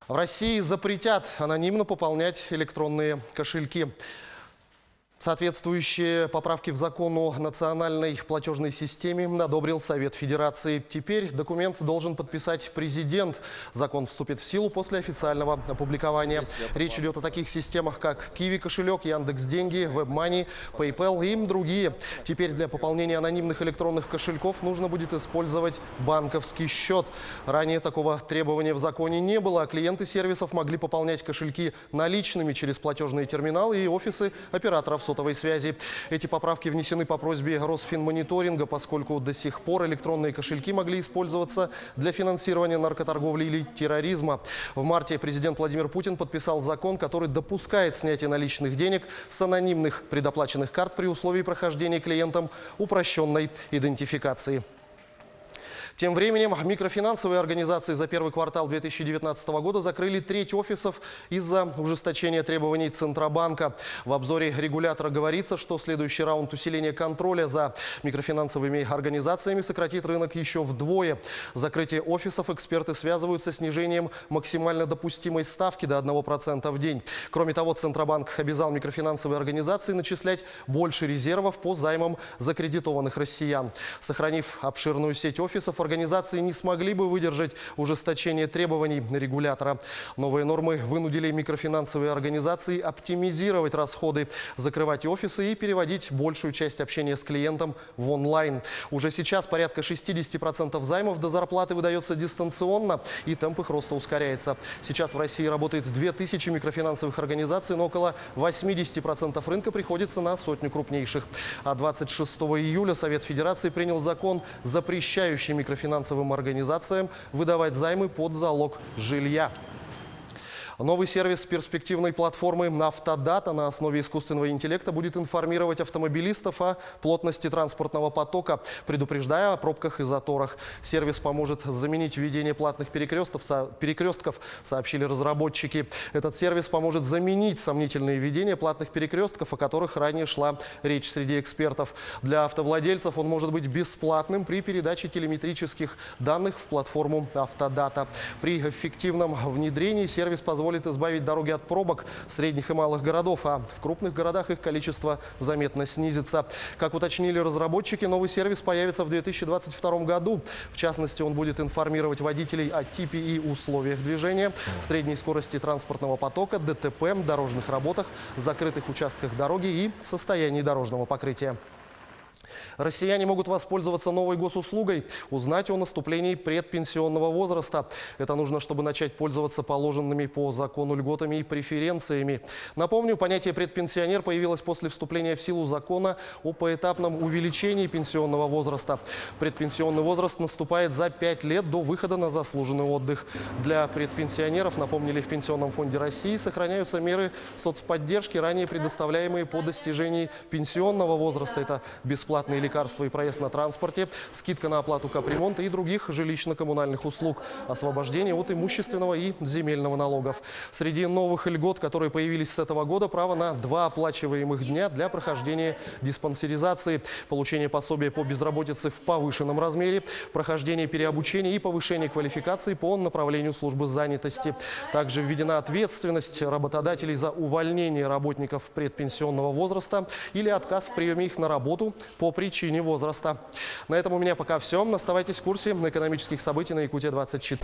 В России запретят анонимно пополнять электронные кошельки. Соответствующие поправки в закон о национальной платежной системе одобрил Совет Федерации. Теперь документ должен подписать президент. Закон вступит в силу после официального опубликования. Речь идет о таких системах, как Kiwi кошелек, Яндекс.Деньги, WebMoney, PayPal и другие. Теперь для пополнения анонимных электронных кошельков нужно будет использовать банковский счет. Ранее такого требования в законе не было, а клиенты сервисов могли пополнять кошельки наличными через платежные терминалы и офисы операторов сотовой связи. Эти поправки внесены по просьбе Росфинмониторинга, поскольку до сих пор электронные кошельки могли использоваться для финансирования наркоторговли или терроризма. В марте президент Владимир Путин подписал закон, который допускает снятие наличных денег с анонимных предоплаченных карт при условии прохождения клиентам упрощенной идентификации. Тем временем микрофинансовые организации за первый квартал 2019 года закрыли треть офисов из-за ужесточения требований Центробанка. В обзоре регулятора говорится, что следующий раунд усиления контроля за микрофинансовыми организациями сократит рынок еще вдвое. Закрытие офисов эксперты связывают со снижением максимально допустимой ставки до 1% в день. Кроме того, Центробанк обязал микрофинансовые организации начислять больше резервов по займам закредитованных россиян. Сохранив обширную сеть офисов, организации не смогли бы выдержать ужесточение требований регулятора. Новые нормы вынудили микрофинансовые организации оптимизировать расходы, закрывать офисы и переводить большую часть общения с клиентом в онлайн. Уже сейчас порядка 60% займов до зарплаты выдается дистанционно, и темп их роста ускоряется. Сейчас в России работает 2000 микрофинансовых организаций, но около 80% рынка приходится на сотню крупнейших. А 26 июля Совет Федерации принял закон, запрещающий микрофинансовым организациям выдавать займы под залог жилья. Новый сервис перспективной платформы «Автодата» на основе искусственного интеллекта будет информировать автомобилистов о плотности транспортного потока, предупреждая о пробках и заторах. Сервис поможет заменить введение платных перекрестков, сообщили разработчики. Этот сервис поможет заменить сомнительные введения платных перекрестков, о которых ранее шла речь среди экспертов. Для автовладельцев он может быть бесплатным при передаче телеметрических данных в платформу «Автодата». При эффективном внедрении сервис позволит избавить дороги от пробок средних и малых городов, а в крупных городах их количество заметно снизится. Как уточнили разработчики, новый сервис появится в 2022 году. В частности, он будет информировать водителей о типе и условиях движения, средней скорости транспортного потока, ДТП, дорожных работах, закрытых участках дороги и состоянии дорожного покрытия. Россияне могут воспользоваться новой госуслугой, узнать о наступлении предпенсионного возраста. Это нужно, чтобы начать пользоваться положенными по закону льготами и преференциями. Напомню, понятие «предпенсионер» появилось после вступления в силу закона о поэтапном увеличении пенсионного возраста. Предпенсионный возраст наступает за 5 лет до выхода на заслуженный отдых. Для предпенсионеров, напомнили в Пенсионном фонде России, сохраняются меры соцподдержки, ранее предоставляемые по достижении пенсионного возраста. Это бесплатные лекарства и проезд на транспорте, скидка на оплату капремонта и других жилищно-коммунальных услуг, освобождение от имущественного и земельного налогов. Среди новых льгот, которые появились с этого года, право на 2 оплачиваемых дня для прохождения диспансеризации, получение пособия по безработице в повышенном размере, прохождение переобучения и повышение квалификации по направлению службы занятости. Также введена ответственность работодателей за увольнение работников предпенсионного возраста или отказ в приеме их на работу по причине возраста. На этом у меня пока все. Оставайтесь в курсе экономических событий на Якутия-24.